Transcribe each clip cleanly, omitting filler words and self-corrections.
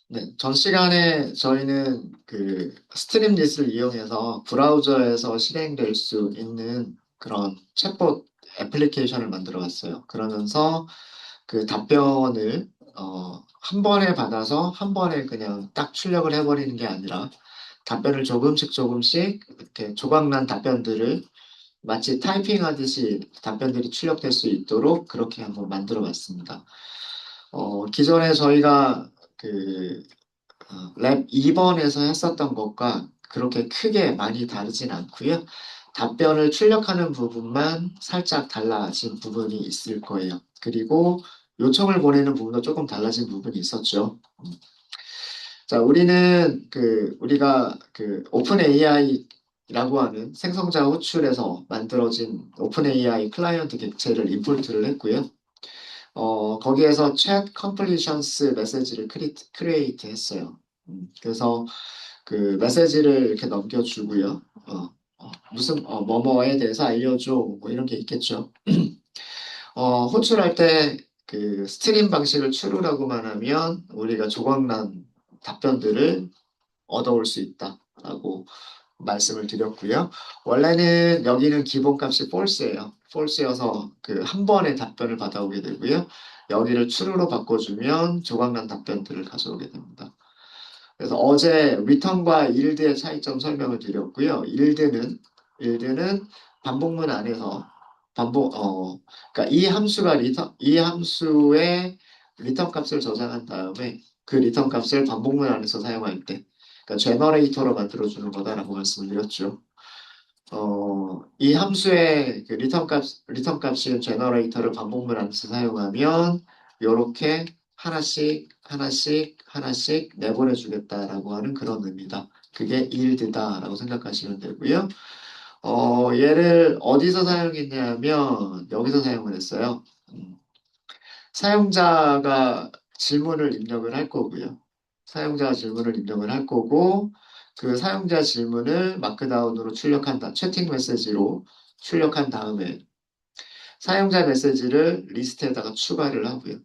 네, 전 시간에 저희는 그 스트림 릿을 이용해서 브라우저에서 실행될 수 있는 그런 챗봇 애플리케이션을 만들어 봤어요. 그러면서 그 답변을 한 번에 받아서 한 번에 그냥 딱 출력을 해버리는 게 아니라 답변을 조금씩 조금씩 이렇게 조각난 답변들을 마치 타이핑하듯이 답변들이 출력될 수 있도록 그렇게 한번 만들어 봤습니다. 기존에 저희가 그 랩 2번에서 했었던 것과 그렇게 크게 많이 다르진 않고요. 답변을 출력하는 부분만 살짝 달라진 부분이 있을 거예요. 그리고 요청을 보내는 부분도 조금 달라진 부분이 있었죠. 자, 우리가 그 오픈 AI라고 하는 생성자 호출에서 만들어진 오픈 AI 클라이언트 객체를 임포트를 했고요. 거기에서 chat completions 메시지를 크리에이트 했어요. 그래서 그 메시지를 이렇게 넘겨주고요. 뭐뭐에 대해서 알려줘. 뭐 이런 게 있겠죠. 호출할 때 그 스트림 방식을 추루라고만 하면 우리가 조각난 답변들을 얻어올 수 있다라고 말씀을 드렸고요. 원래는 여기는 기본값이 false예요. false여서 그 한 번에 답변을 받아오게 되고요. 여기를 true로 바꿔주면 조각난 답변들을 가져오게 됩니다. 그래서 어제 return과 yield의 차이점 설명을 드렸고요. yield는 반복문 안에서 그러니까 이 함수의 return 값을 저장한 다음에 그 return 값을 반복문 안에서 사용할 때, 그러니까 제너레이터로 만들어주는 거다라고 말씀을 드렸죠. 이 함수의 그 리턴 값인 제너레이터를 반복문 안에서 사용하면 이렇게 하나씩 내보내 주겠다라고 하는 그런 의미다. 그게 yield다라고 생각하시면 되고요. 얘를 어디서 사용했냐면 여기서 사용을 했어요. 음, 사용자가 질문을 입력을 할 거고요. 사용자가 질문을 입력을 할 거고, 그 사용자 질문을 마크다운으로 출력한다. 채팅 메시지로 출력한 다음에 사용자 메시지를 리스트에다가 추가를 하고요.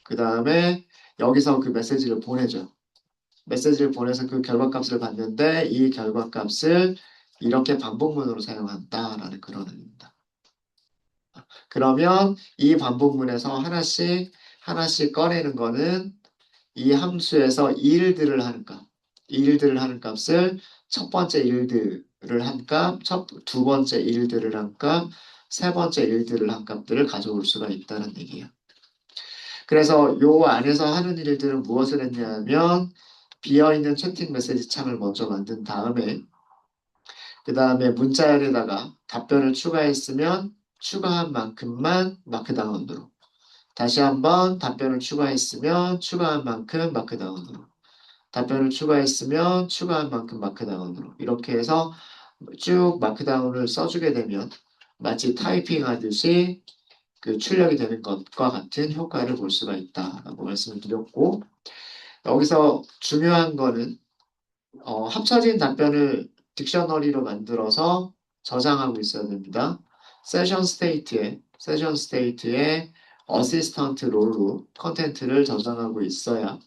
그 다음에 여기서 그 메시지를 보내죠. 메시지를 보내서 그 결과값을 받는데 이 결과값을 이렇게 반복문으로 사용한다라는 그런 의미입니다. 그러면 이 반복문에서 하나씩 꺼내는 거는 이 함수에서 yield를 하는 값, yield를 하는 값을 첫 번째 yield를 한 값, 두 번째 yield를 한 값, 세 번째 yield를 한 값들을 가져올 수가 있다는 얘기예요. 그래서 요 안에서 하는 일들은 무엇을 했냐면 비어있는 채팅 메시지 창을 먼저 만든 다음에 그 다음에 문자열에다가 답변을 추가했으면 추가한 만큼만 마크다운으로 다시 한번 답변을 추가했으면 추가한 만큼 마크다운으로 답변을 추가했으면 추가한 만큼 마크다운으로 이렇게 해서 쭉 마크다운을 써주게 되면 마치 타이핑 하듯이 그 출력이 되는 것과 같은 효과를 볼 수가 있다라고 말씀을 드렸고 여기서 중요한 거는 합쳐진 답변을 딕셔너리로 만들어서 저장하고 있어야 됩니다. 세션 스테이트에 어시스턴트 롤로 컨텐트를 저장하고 있어야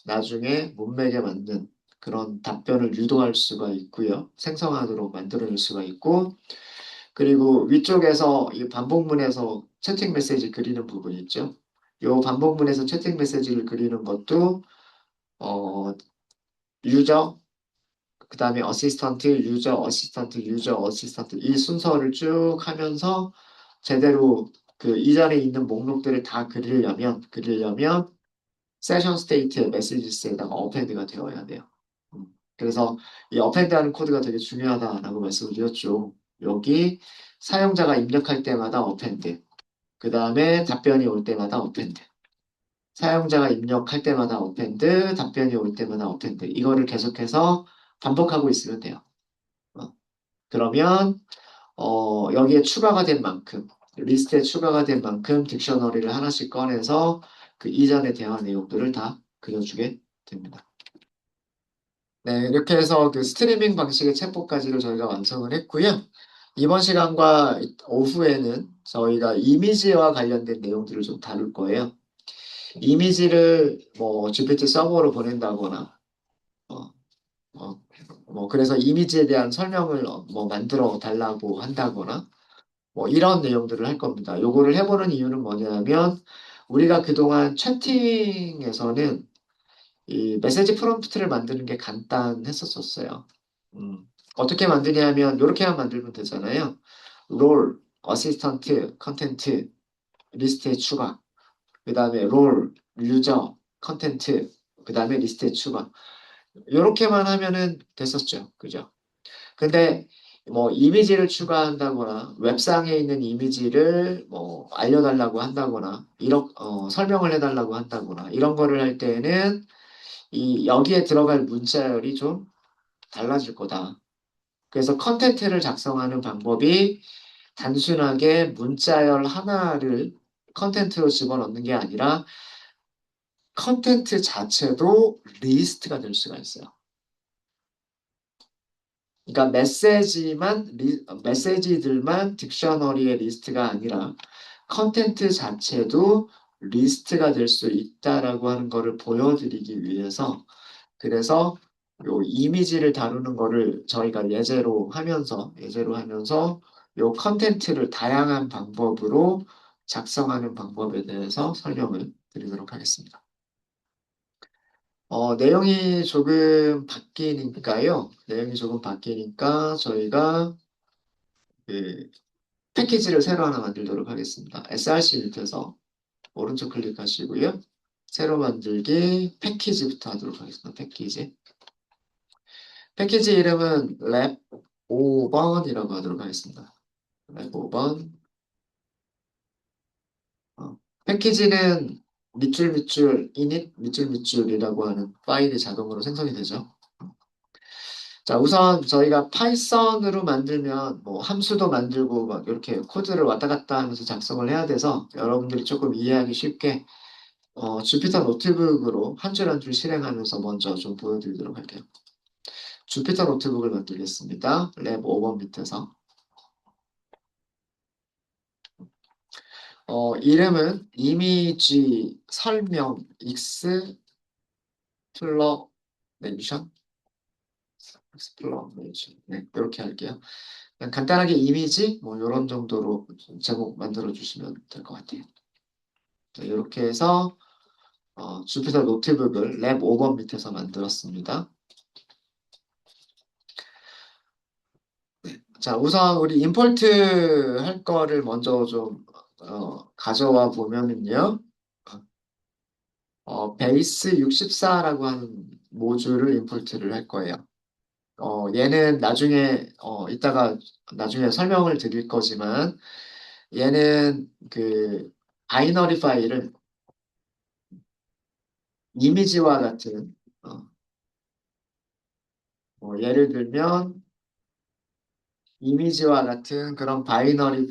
나중에 문맥에 맞는 그런 답변을 유도할 수가 있고요. 생성하도록 만들어낼 수가 있고 그리고 위쪽에서 이 반복문에서 채팅 메시지 그리는 부분 있죠. 이 반복문에서 채팅 메시지를 그리는 것도 어, 유저 그 다음에 유저 어시스턴트 이 순서를 쭉 하면서 제대로 그 이전에 있는 목록들을 다 그리려면 세션 스테이트의 메시지스에다가 어펜드가 되어야 돼요. 그래서 이 어펜드하는 코드가 되게 중요하다라고 말씀을 드렸죠. 여기 사용자가 입력할 때마다 어펜드, 그 다음에 답변이 올 때마다 어펜드, 사용자가 입력할 때마다 어펜드, 답변이 올 때마다 어펜드 이거를 계속해서 반복하고 있으면 돼요. 어, 그러면 여기에 추가가 된 만큼, 리스트에 추가가 된 만큼 딕셔너리를 하나씩 꺼내서 그 이전의 대화 내용들을 다 그려주게 됩니다. 네, 이렇게 해서 그 스트리밍 방식의 챗봇까지를 저희가 완성을 했고요. 이번 시간과 오후에는 저희가 이미지와 관련된 내용들을 좀 다룰 거예요. 이미지를 뭐 GPT 서버로 보낸다거나, 어, 어, 뭐 그래서 이미지에 대한 설명을 뭐 만들어 달라고 한다거나, 뭐 이런 내용들을 할 겁니다. 요거를 해보는 이유는 뭐냐면, 우리가 그동안 채팅에서는 이 메시지 프롬프트를 만드는 게 간단했었었어요. 어떻게 만드냐면, 이렇게만 만들면 되잖아요. 롤, 어시스턴트, 컨텐트, 리스트에 추가. 그 다음에 롤, 유저, 컨텐트, 그 다음에 리스트에 추가. 이렇게만 하면은 됐었죠. 그죠? 근데 뭐 이미지를 추가한다거나 웹상에 있는 이미지를 뭐 알려달라고 한다거나 설명을 해달라고 한다거나 이런 거를 할 때에는 이 여기에 들어갈 문자열이 좀 달라질 거다. 그래서 컨텐트를 작성하는 방법이 단순하게 문자열 하나를 컨텐트로 집어넣는 게 아니라 컨텐트 자체도 리스트가 될 수가 있어요. 그러니까 메시지들만 딕셔너리의 리스트가 아니라 컨텐트 자체도 리스트가 될 수 있다라고 하는 거를 보여드리기 위해서 그래서 요 이미지를 다루는 거를 저희가 예제로 하면서 요 컨텐츠를 다양한 방법으로 작성하는 방법에 대해서 설명을 드리도록 하겠습니다. 내용이 조금 바뀌니까 저희가 그 패키지를 새로 하나 만들도록 하겠습니다. src 밑에서 오른쪽 클릭하시고요. 새로 만들기 패키지부터 하도록 하겠습니다. 패키지 이름은 랩 5번이라고 하도록 하겠습니다. 랩 5번. 패키지는 밑줄 밑줄이라고 하는 파일이 자동으로 생성이 되죠. 자, 우선 저희가 파이썬으로 만들면 뭐 함수도 만들고 막 이렇게 코드를 왔다 갔다 하면서 작성을 해야 돼서 여러분들이 조금 이해하기 쉽게 주피터 노트북으로 한 줄 한 줄 실행하면서 먼저 좀 보여드리도록 할게요. 주피터 노트북을 만들겠습니다. 랩 5번 밑에서. 이름은 이미지 설명 익스플러네이션 익스플러네이션 네, 이렇게 할게요. 그냥 간단하게 이미지 뭐 이런 정도로 제목 만들어 주시면 될 것 같아요. 자, 이렇게 해서 주피터 노트북을 랩 5번 밑에서 만들었습니다. 자, 우선 우리 임포트 할 거를 먼저 좀 가져와 보면은요. 베이스 64라고 하는 모듈을 임포트를 할 거예요. 얘는 이따가 나중에 설명을 드릴 거지만 얘는 그 바이너리 파일을 이미지와 같은 예를 들면 이미지와 같은 그런 바이너리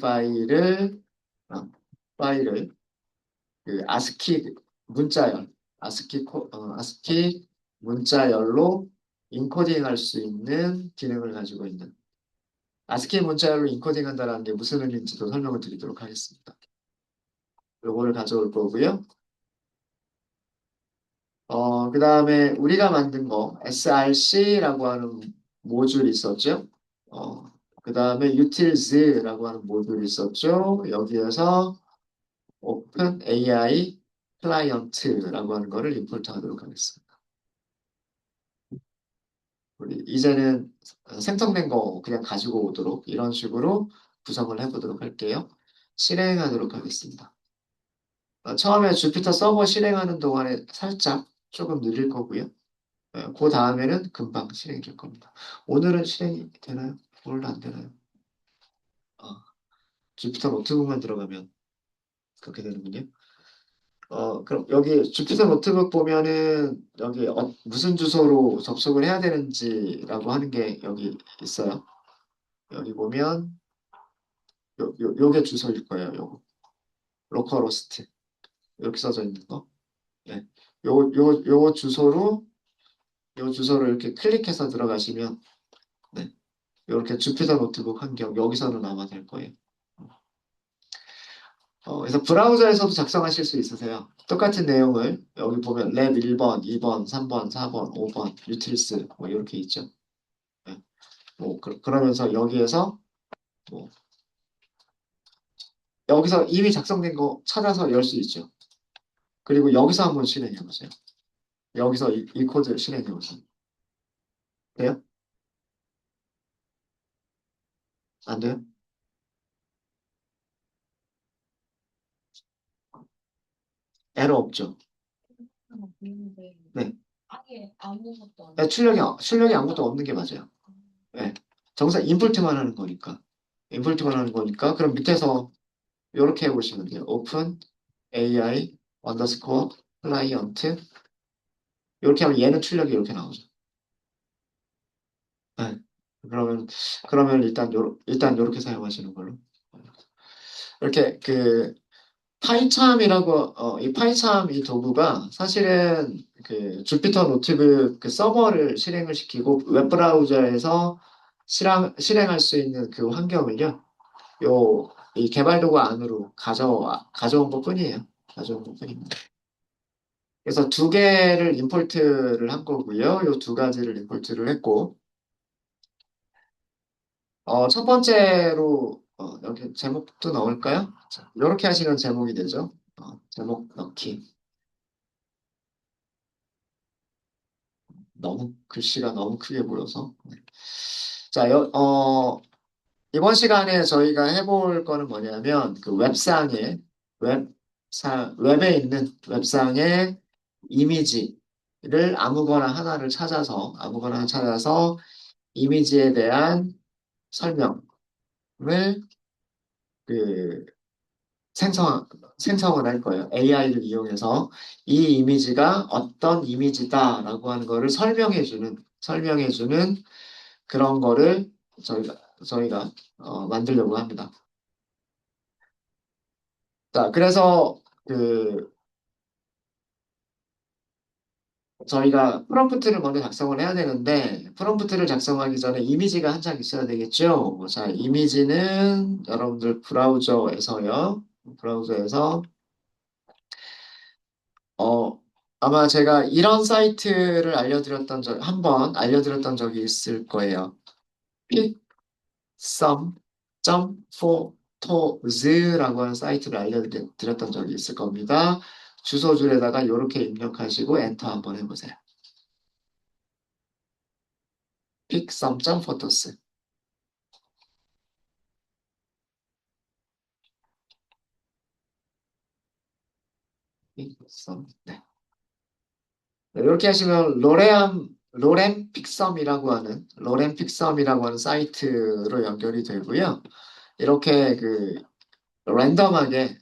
어, 파일을 그 아스키 문자열로 인코딩할 수 있는 기능을 가지고 있는 아스키 문자열로 인코딩한다는 게 무슨 의미인지도 설명을 드리도록 하겠습니다. 요거를 가져올 거고요. 그 다음에 우리가 만든 거 src라고 하는 모듈이 있었죠. 그 다음에 utils라고 하는 모듈이 있었죠. 여기에서 오픈 AI 클라이언트라고 하는 거를 임포트 하도록 하겠습니다. 우리 이제는 생성된 거 그냥 가지고 오도록 이런 식으로 구성을 해보도록 할게요. 실행하도록 하겠습니다. 처음에 주피터 서버 실행하는 동안에 살짝 조금 느릴 거고요. 그 다음에는 금방 실행이 될 겁니다. 오늘은 실행이 되나요? 오늘은 안 되나요? 어, 주피터 노트북만 들어가면 그렇게 되는군요. 그럼 여기 주피터 노트북 보면은 여기 무슨 주소로 접속을 해야 되는지라고 하는 게 여기 있어요. 여기 보면 요게 주소일 거예요. 요거 로컬호스트 이렇게 써져 있는 거. 네. 요 주소로 이렇게 클릭해서 들어가시면 네. 이렇게 주피터 노트북 환경 여기서는 아마 될 거예요. 그래서 브라우저에서도 작성하실 수 있으세요. 똑같은 내용을 여기 보면 랩 1번, 2번, 3번, 4번, 5번, 유틸스 뭐 이렇게 있죠. 네. 뭐 그러면서 여기에서 뭐 여기서 이미 작성된 거 찾아서 열 수 있죠. 그리고 여기서 한번 실행해 보세요. 여기서 이 코드 실행해 보세요. 돼요? 안 돼요? 에러 없죠. 네. 네, 출력이 아무것도 없는 게 맞아요. 네. 정상 인풋만 하는 거니까. 인풋만 하는 거니까. 그럼 밑에서 이렇게 해보시면 돼요. 오픈 AI 언더스코어 클라이언트 이렇게 하면 얘는 출력이 이렇게 나오죠. 네. 그러면 일단 요렇게 사용하시는 걸로. 이렇게 그 파이참이라고 이 파이참 이 도구가 사실은 그 주피터 노트북 그 서버를 실행을 시키고 웹브라우저에서 실행할 수 있는 그 환경을요. 이 개발 도구 안으로 가져온 것뿐이에요. 가져온 것뿐입니다. 그래서 두 개를 임포트를 한 거고요. 요 두 가지를 임포트를 했고, 첫 번째로, 여기 제목도 넣을까요? 자, 이렇게 하시면 제목이 되죠. 제목 넣기. 글씨가 너무 크게 보여서. 네. 자, 이번 시간에 저희가 해볼 거는 뭐냐면, 그 웹에 있는 웹상의 이미지를 아무거나 하나 찾아서 이미지에 대한 설명을 그 생성, 생성을 할 거예요. AI를 이용해서 이 이미지가 어떤 이미지다라고 하는 거를 설명해주는 그런 거를 저희가 만들려고 합니다. 자, 그래서 그 저희가 프롬프트를 먼저 작성을 해야 되는데 프롬프트를 작성하기 전에 이미지가 한 장 있어야 되겠죠. 자, 이미지는 여러분들 브라우저에서 어, 아마 제가 이런 사이트를 한번 알려드렸던 적이 있을 거예요. picsome.photos.라고 하는 사이트를 알려드렸던 적이 있을 겁니다. 주소줄에다가 이렇게 입력하시고 엔터 한번 해보세요. picsome.photos. 네. 이렇게 하시면 로렌 픽섬이라고 하는 사이트로 연결이 되고요. 이렇게 그 랜덤하게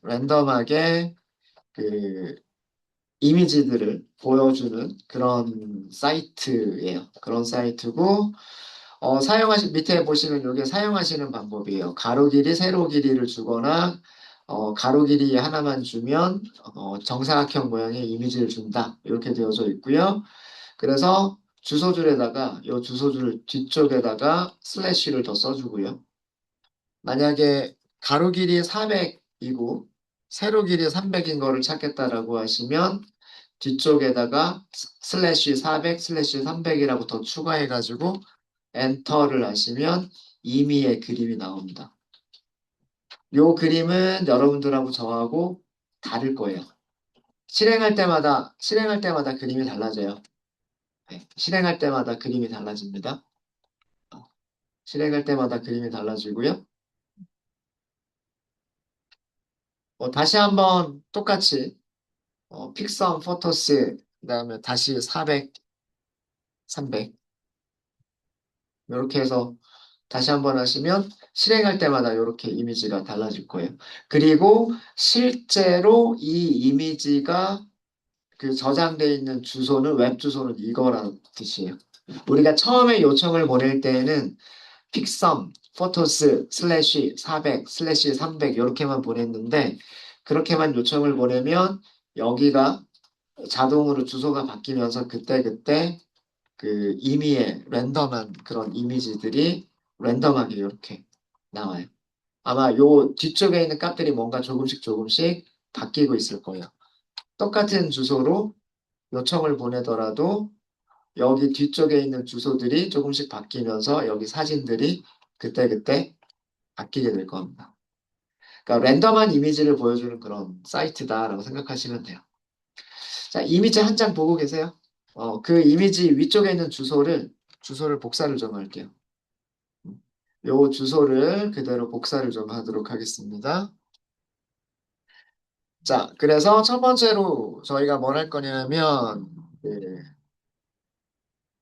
그 이미지들을 보여주는 그런 사이트예요. 그런 사이트고, 밑에 보시면 이게 사용하시는 방법이에요. 가로 길이, 세로 길이를 주거나, 가로 길이 하나만 주면, 정사각형 모양의 이미지를 준다. 이렇게 되어져 있고요. 그래서 이 주소줄 뒤쪽에다가 슬래시를 더 써주고요. 만약에 가로 길이 400이고 세로 길이 300인 거를 찾겠다라고 하시면 뒤쪽에다가 슬래시 400, 슬래시 300이라고 더 추가해가지고 엔터를 하시면 임의의 그림이 나옵니다. 요 그림은 여러분들하고 저하고 다를 거예요. 실행할 때마다 그림이 달라져요. 네, 실행할 때마다 그림이 달라집니다. 실행할 때마다 그림이 달라지고요. 다시 한번 똑같이 픽섬 포토스 그다음에 다시 400, 300 이렇게 해서 다시 한번 하시면 실행할 때마다 이렇게 이미지가 달라질 거예요. 그리고 실제로 이 이미지가 그 저장되어 있는 웹 주소는 이거라는 뜻이에요. 우리가 처음에 요청을 보낼 때에는 픽섬, 포토스, 슬래시 400, 슬래시 300 이렇게만 보냈는데 그렇게만 요청을 보내면 여기가 자동으로 주소가 바뀌면서 그때그때 그 임의의 랜덤한 그런 이미지들이 랜덤하게 이렇게 나와요. 아마 요 뒤쪽에 있는 값들이 뭔가 조금씩 조금씩 바뀌고 있을 거예요. 똑같은 주소로 요청을 보내더라도 여기 뒤쪽에 있는 주소들이 조금씩 바뀌면서 여기 사진들이 그때그때 바뀌게 될 겁니다. 그러니까 랜덤한 이미지를 보여주는 그런 사이트다라고 생각하시면 돼요. 자, 이미지 한 장 보고 계세요? 그 이미지 위쪽에 있는 주소를 복사를 좀 할게요. 요 주소를 그대로 복사를 좀 하도록 하겠습니다. 자, 그래서 첫 번째로 저희가 뭘 할 거냐면, 그,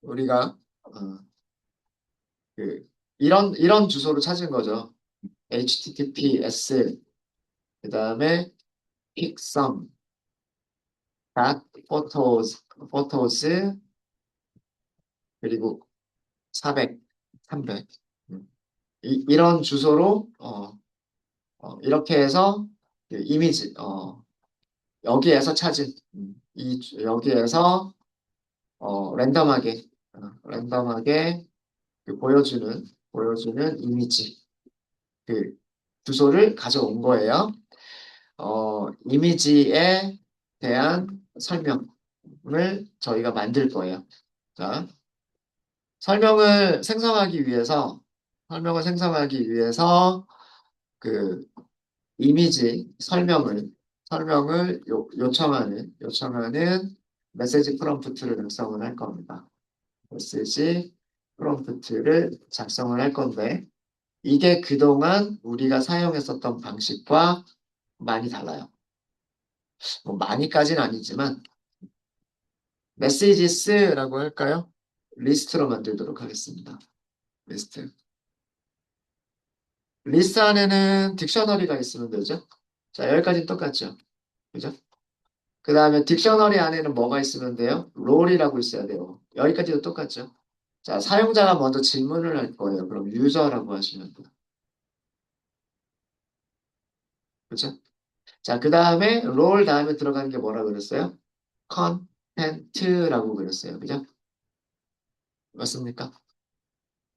우리가, 그, 이런 주소를 찾은 거죠. https, 그 다음에 pixum, photos, 그리고 400, 300. 이런 주소로, 이렇게 해서 그 이미지, 여기에서 찾은, 여기에서, 랜덤하게 그 보여주는 이미지, 그 주소를 가져온 거예요. 이미지에 대한 설명을 저희가 만들 거예요. 자, 설명을 생성하기 위해서 그 이미지 설명을 요청하는 메시지 프롬프트를 작성을 할 겁니다. 메시지 프롬프트를 작성을 할 건데, 이게 그동안 우리가 사용했었던 방식과 많이 달라요. 뭐 많이까지는 아니지만, 메시지스라고 할까요? 리스트로 만들도록 하겠습니다. 리스트. 리스트 안에는 딕셔너리가 있으면 되죠. 자, 여기까지는 똑같죠. 그죠? 그 다음에 딕셔너리 안에는 뭐가 있으면 돼요? 롤이라고 있어야 돼요. 여기까지도 똑같죠. 자, 사용자가 먼저 질문을 할 거예요. 그럼 유저라고 하시면 돼요. 그죠? 자, 그 다음에 롤 다음에 들어가는 게 뭐라 그랬어요? 컨텐트라고 그랬어요. 그죠? 맞습니까?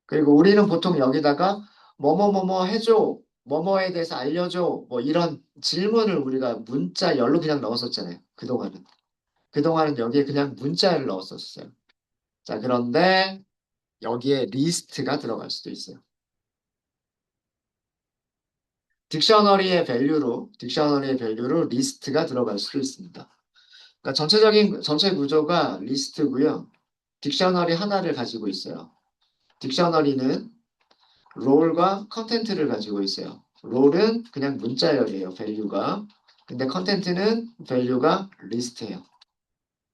그리고 우리는 보통 여기다가 뭐뭐뭐뭐 해줘, 뭐뭐에 대해서 알려줘, 뭐 이런 질문을 우리가 문자열로 그냥 넣었었잖아요. 그동안은. 그동안은 여기에 그냥 문자를 넣었었어요. 자, 그런데 여기에 리스트가 들어갈 수도 있어요. 딕셔너리의 밸류로 리스트가 들어갈 수도 있습니다. 그러니까 전체 구조가 리스트고요. 딕셔너리 하나를 가지고 있어요. 딕셔너리는 롤과 컨텐트를 가지고 있어요. 롤은 그냥 문자열이에요, 밸류가. 근데 컨텐트는 밸류가 리스트예요.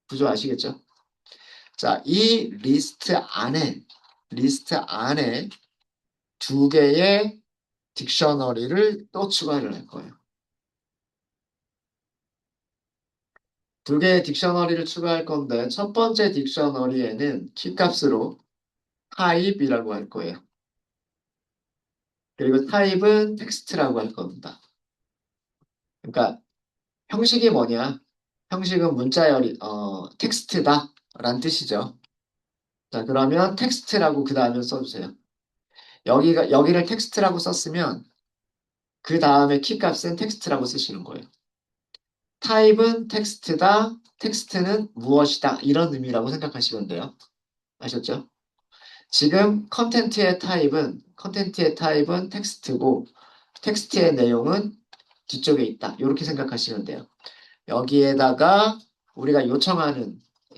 구조 아시겠죠? 자, 이 리스트 안에 두 개의 딕셔너리를 또 추가를 할 거예요. 두 개의 딕셔너리를 추가할 건데 첫 번째 딕셔너리에는 키값으로 타입이라고 할 거예요. 그리고 타입은 텍스트라고 할 겁니다. 그러니까 형식이 뭐냐? 형식은 텍스트다 라는 뜻이죠. 자, 그러면 텍스트라고 그 다음에 써주세요. 여기를 텍스트라고 썼으면 그 다음에 키값은 텍스트라고 쓰시는 거예요. 타입은 텍스트다, 텍스트는 무엇이다 이런 의미라고 생각하시면 돼요. 아셨죠? 지금 컨텐트의 타입은 텍스트고 텍스트의 내용은 뒤쪽에 있다. 이렇게 생각하시면 돼요. 여기에다가 우리가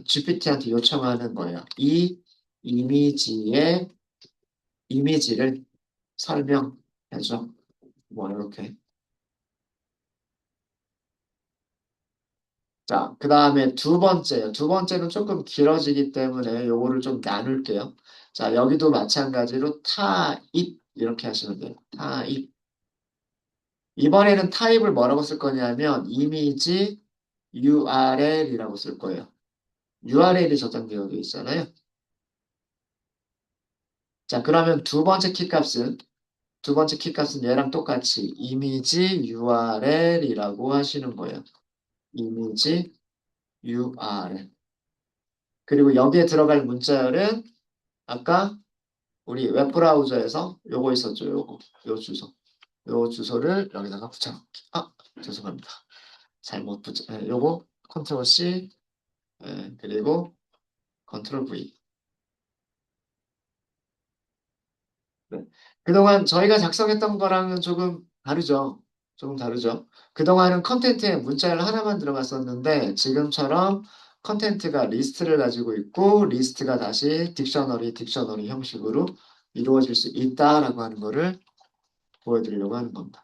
GPT한테 요청하는 거예요. 이 이미지를 설명해줘. 뭐 이렇게. 자, 그 다음에 두 번째요. 두 번째는 조금 길어지기 때문에 요거를 좀 나눌게요. 자, 여기도 마찬가지로 타입 이렇게 하시면 돼요. 타입. 이번에는 타입을 뭐라고 쓸 거냐면 이미지 URL이라고 쓸 거예요. URL이 저장되어 있잖아요. 자, 그러면 두 번째 키값은 얘랑 똑같이 이미지 URL이라고 하시는 거예요. 이미지 URL. 그리고 여기에 들어갈 문자열은 아까 우리 웹브라우저에서 요거 있었죠. 요 주소. 요 주소를 여기다가 붙여넣기. 아, 죄송합니다. 잘못 요거 컨트롤 C, 그리고 컨트롤 V. 네. 그동안 저희가 작성했던 거랑은 조금 다르죠. 조금 다르죠. 그동안은 컨텐츠에 문자열 하나만 들어갔었는데 지금처럼 컨텐츠가 리스트를 가지고 있고 리스트가 다시 딕셔너리 형식으로 이루어질 수 있다라고 하는 거를 보여드리려고 하는 겁니다.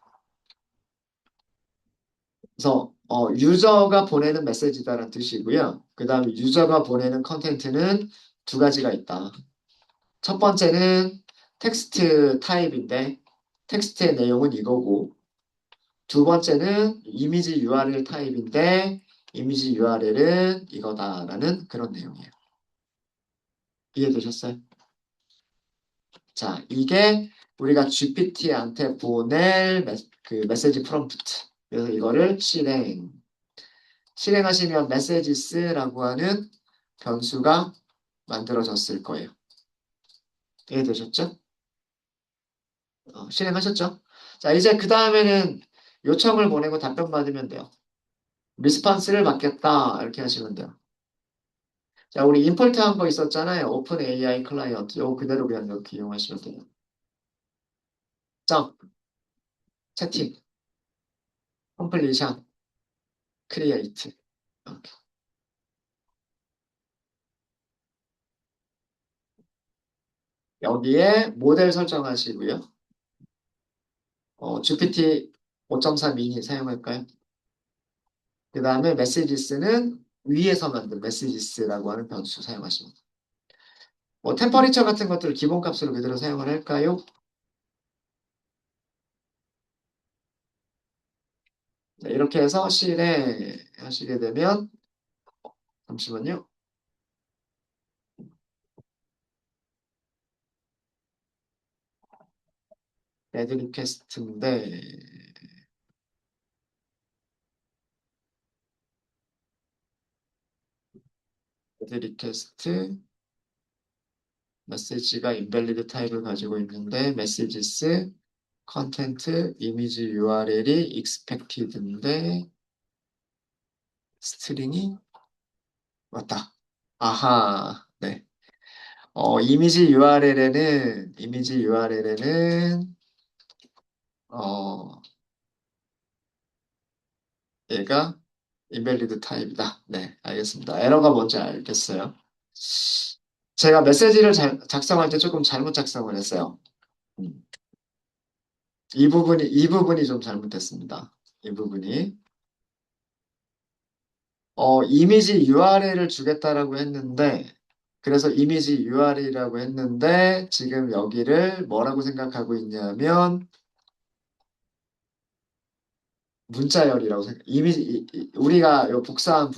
그래서 유저가 보내는 메시지다라는 뜻이고요. 그 다음에 유저가 보내는 컨텐츠는 두 가지가 있다. 첫 번째는 텍스트 타입인데 텍스트의 내용은 이거고 두 번째는 이미지 URL 타입인데 이미지 URL은 이거다라는 그런 내용이에요. 이해되셨어요? 자, 이게 우리가 GPT한테 보낼 그 메시지 프롬프트. 그래서 이거를 실행하시면 메시지스라고 하는 변수가 만들어졌을 거예요. 이해되셨죠? 실행하셨죠? 자, 이제 그 다음에는 요청을 보내고 답변 받으면 돼요. 리스판스를 받겠다. 이렇게 하시면 돼요. 자, 우리 임포트 한 거 있었잖아요. 오픈 AI 클라이언트. 요거 그대로 그냥 이렇게 이용하시면 돼요. 점, 채팅, 컴플리션, 크리에이트. 이렇게. 여기에 모델 설정하시고요. GPT 5.3 미니 사용할까요? 그 다음에 메시지스는 위에서 만든 메시지스라고 하는 변수 사용하시면 돼요. 뭐 템퍼리처 같은 것들을 기본값으로 그대로 사용을 할까요? 네, 이렇게 해서 실행하시게 되면 잠시만요. 애드 리퀘스트인데 애드 리퀘스트 메시지가 인밸리드 타입을 가지고 있는데 메시지스 컨텐트 이미지 URL이 expected인데 스트링이 맞다. 아하. 네. 이미지 URL에는 어 얘가 invalid 타입이다. 네, 알겠습니다. 에러가 뭔지 알겠어요. 제가 메시지를 작성할 때 조금 잘못 작성을 했어요. 음, 이 부분이 좀 잘못됐습니다. 이 부분이. 이미지 URL을 주겠다라고 했는데, 그래서 이미지 URL이라고 했는데, 지금 여기를 뭐라고 생각하고 있냐면, 문자열이라고 우리가 요 복사한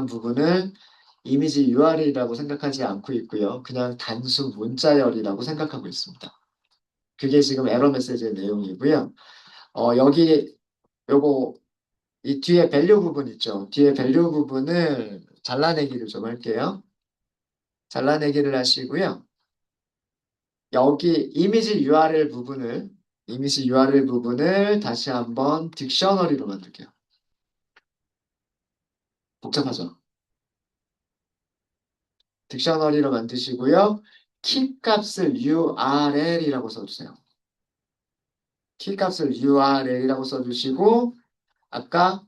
부분을 이미지 URL이라고 생각하지 않고 있고요. 그냥 단순 문자열이라고 생각하고 있습니다. 그게 지금 에러 메시지의 내용이고요. 여기 요거 이 뒤에 밸류 부분 있죠. 뒤에 밸류 부분을 잘라내기를 좀 할게요. 잘라내기를 하시고요. 여기 이미지 URL 부분을 다시 한번 딕셔너리로 만들게요. 복잡하죠? 딕셔너리로 만드시고요. 키 값을 URL이라고 써주세요. 키 값을 URL이라고 써주시고 아까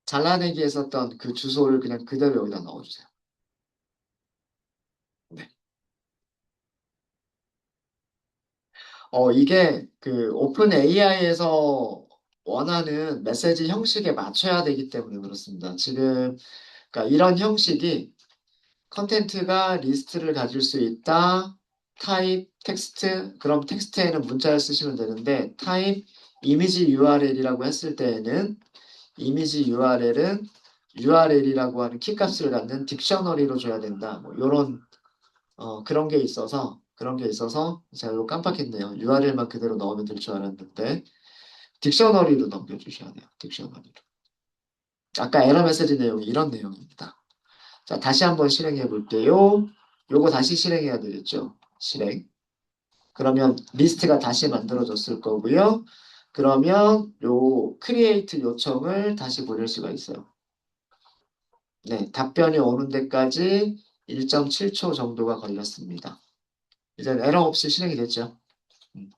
잘라내기 했었던 그 주소를 그냥 그대로 여기다 넣어주세요. 네. 이게 그 오픈 AI에서 원하는 메시지 형식에 맞춰야 되기 때문에 그렇습니다. 지금 그러니까 이런 형식이 컨텐츠가 리스트를 가질 수 있다. 타입 텍스트 그럼 텍스트에는 문자를 쓰시면 되는데 타입 이미지 URL이라고 했을 때에는 이미지 URL은 URL이라고 하는 키값을 갖는 딕셔너리로 줘야 된다. 뭐 이런 그런 게 있어서 제가 이거 깜빡했네요. URL만 그대로 넣으면 될 줄 알았는데 딕셔너리로 넘겨주셔야 돼요. 딕셔너리로. 아까 에러 메시지 내용이 이런 내용입니다. 자, 다시 한번 실행해 볼게요. 요거 다시 실행해야 되겠죠? 실행. 그러면 리스트가 다시 만들어졌을 거고요. 그러면 요 크리에이트 요청을 다시 보낼 수가 있어요. 네, 답변이 오는 데까지 1.7초 정도가 걸렸습니다. 이제 에러 없이 실행이 됐죠. 음.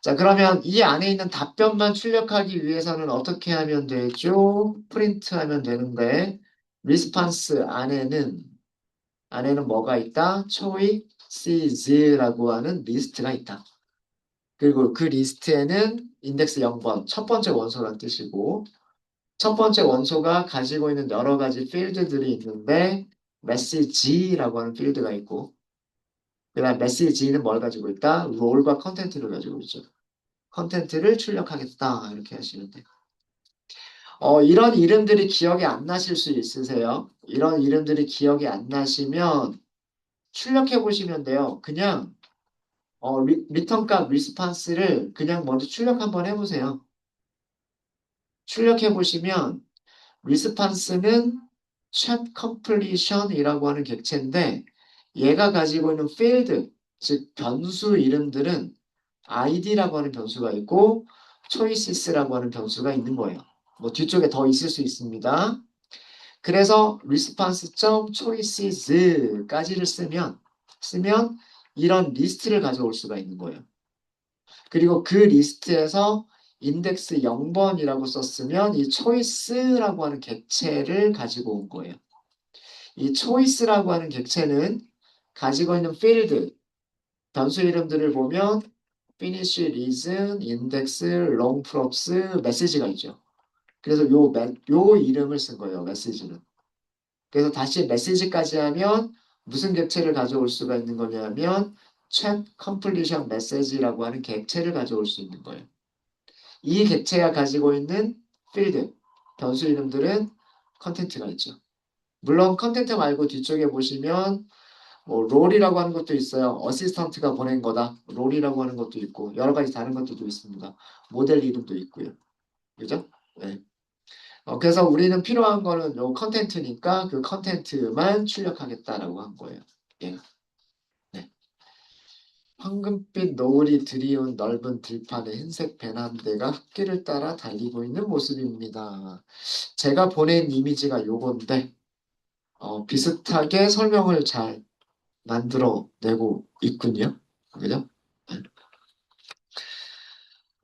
자, 그러면 이 안에 있는 답변만 출력하기 위해서는 어떻게 하면 되죠? 프린트 하면 되는데, 리스판스 안에는 뭐가 있다? choices라고 하는 리스트가 있다. 그리고 그 리스트에는 인덱스 0번, 첫 번째 원소란 뜻이고, 첫 번째 원소가 가지고 있는 여러 가지 필드들이 있는데, message라고 하는 필드가 있고, 그 다음 message는 뭘 가지고 있다? 롤과 컨텐트를 가지고 있죠. 컨텐트를 출력하겠다. 이렇게 하시면 돼요. 이런 이름들이 기억이 안 나실 수 있으세요? 이런 이름들이 기억이 안 나시면 출력해 보시면 돼요. 그냥 리턴값 리스판스를 그냥 먼저 출력 한번 해보세요. 출력해 보시면 리스판스는 chat completion이라고 하는 객체인데 얘가 가지고 있는 field, 즉 변수 이름들은 id라고 하는 변수가 있고 choices라고 하는 변수가 있는 거예요. 뭐 뒤쪽에 더 있을 수 있습니다. 그래서 response.choices까지를 쓰면 이런 리스트를 가져올 수가 있는 거예요. 그리고 그 리스트에서 인덱스 0번이라고 썼으면 이 choice라고 하는 객체를 가지고 온 거예요. 이 choice라고 하는 객체는 가지고 있는 field, 변수 이름들을 보면 finish, reason, index, long props, message가 있죠. 그래서 요 이름을 쓴 거예요, 메시지는. 그래서 다시 메시지까지 하면 무슨 객체를 가져올 수가 있는 거냐면 chat completion message라고 하는 객체를 가져올 수 있는 거예요. 이 객체가 가지고 있는 필드, 변수 이름들은 컨텐트가 있죠. 물론 컨텐트 말고 뒤쪽에 보시면 뭐 롤이라고 하는 것도 있어요. 어시스턴트가 보낸 거다. 롤이라고 하는 것도 있고 여러 가지 다른 것들도 있습니다. 모델 이름도 있고요. 그죠? 네. 그래서 우리는 필요한 거는 요 컨텐트니까 그 컨텐트만 출력하겠다라고 한 거예요. 예. 네. 황금빛 노을이 드리운 넓은 들판에 흰색 배 한 대가 흙길을 따라 달리고 있는 모습입니다. 제가 보낸 이미지가 요건데 비슷하게 설명을 잘 만들어내고 있군요. 그죠?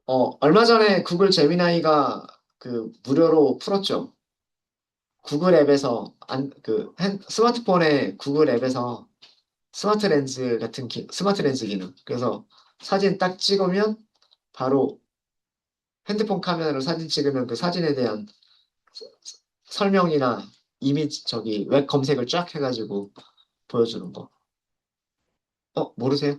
얼마 전에 구글 제미나이가 그 무료로 풀었죠. 구글 앱에서 스마트폰에 구글 앱에서 스마트 렌즈 기능. 그래서 사진 딱 찍으면 바로 핸드폰 카메라로 사진 찍으면 그 사진에 대한 설명이나 이미지 저기 웹 검색을 쫙 해가지고 보여주는 거. 모르세요?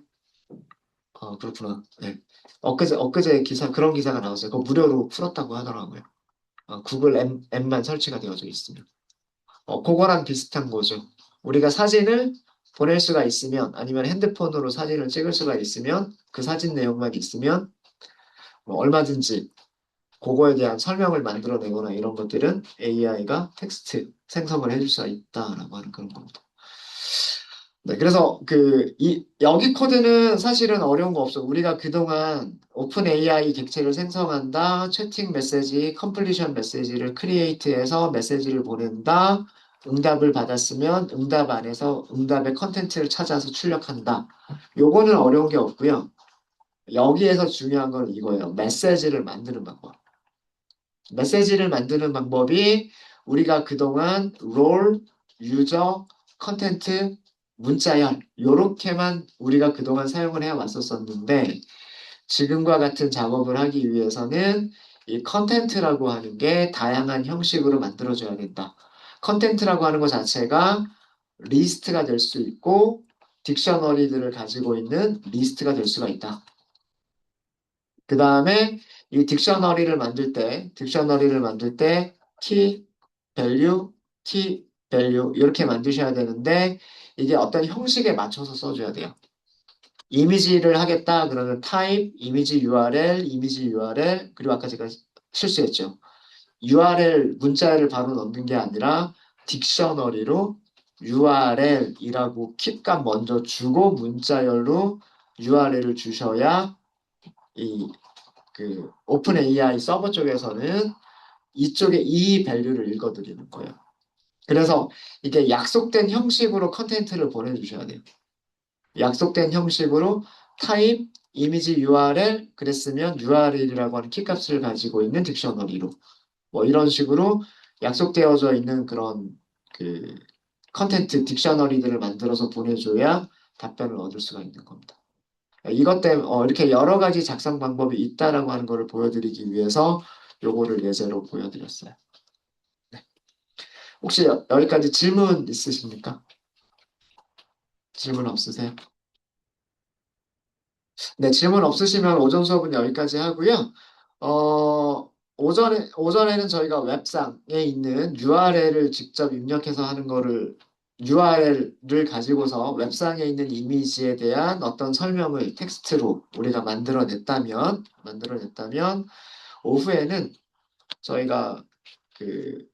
그렇구나. 네. 엊그제 기사 그런 기사가 나왔어요. 그거 무료로 풀었다고 하더라고요. 구글 앱만 설치가 되어져 있으면. 그거랑 비슷한 거죠. 우리가 사진을 보낼 수가 있으면 아니면 핸드폰으로 사진을 찍을 수가 있으면 그 사진 내용만 있으면 뭐 얼마든지 그거에 대한 설명을 만들어내거나 이런 것들은 AI가 텍스트 생성을 해줄 수가 있다라고 하는 그런 겁니다. 네, 그래서 여기 코드는 사실은 어려운 거 없어. 우리가 그동안 오픈 AI 객체를 생성한다, 채팅 메시지, 컴플리션 메시지를 크리에이트해서 메시지를 보낸다, 응답을 받았으면 응답 안에서 응답의 컨텐츠를 찾아서 출력한다. 요거는 어려운 게 없고요. 여기에서 중요한 건 이거예요. 메시지를 만드는 방법. 메시지를 만드는 방법이 우리가 그동안 롤, 유저, 컨텐트, 문자열 요렇게만 우리가 그동안 사용을 해 왔었었는데 지금과 같은 작업을 하기 위해서는 이 컨텐트라고 하는 게 다양한 형식으로 만들어져야 된다. 컨텐트라고 하는 것 자체가 리스트가 될 수 있고 딕셔너리들을 가지고 있는 리스트가 될 수가 있다. 그 다음에 이 딕셔너리를 만들 때 key, value, key, value 이렇게 만드셔야 되는데 이게 어떤 형식에 맞춰서 써줘야 돼요. 이미지를 하겠다 그러면 type, 이미지 URL, 이미지 URL 그리고 아까 제가 실수했죠. URL 문자를 바로 넣는 게 아니라 딕셔너리로 URL이라고 킵값 먼저 주고 문자열로 URL을 주셔야 이 그 오픈 AI 서버 쪽에서는 이쪽에 이 밸류를 읽어드리는 거예요. 그래서 이게 약속된 형식으로 컨텐츠를 보내주셔야 돼요. 약속된 형식으로 타입, 이미지 URL, 그랬으면 URL이라고 하는 키값을 가지고 있는 딕셔너리로 뭐 이런 식으로 약속되어져 있는 그런 그 컨텐츠 딕셔너리들을 만들어서 보내줘야 답변을 얻을 수가 있는 겁니다. 이것 때문에 이렇게 여러 가지 작성 방법이 있다라고 하는 것을 보여드리기 위해서 요거를 예제로 보여드렸어요. 네. 혹시 여기까지 질문 있으십니까? 질문 없으세요? 네, 질문 없으시면 오전 수업은 여기까지 하고요. 오전에는 저희가 웹상에 있는 URL을 직접 입력해서 하는 거를 URL을 가지고서 웹상에 있는 이미지에 대한 어떤 설명을 텍스트로 우리가 만들어냈다면 오후에는 저희가 그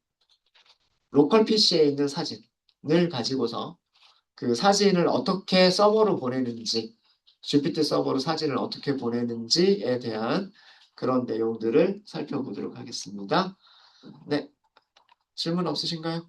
로컬 PC에 있는 사진을 가지고서 그 사진을 어떻게 서버로 보내는지, GPT 서버로 사진을 어떻게 보내는지에 대한 그런 내용들을 살펴보도록 하겠습니다. 네, 질문 없으신가요?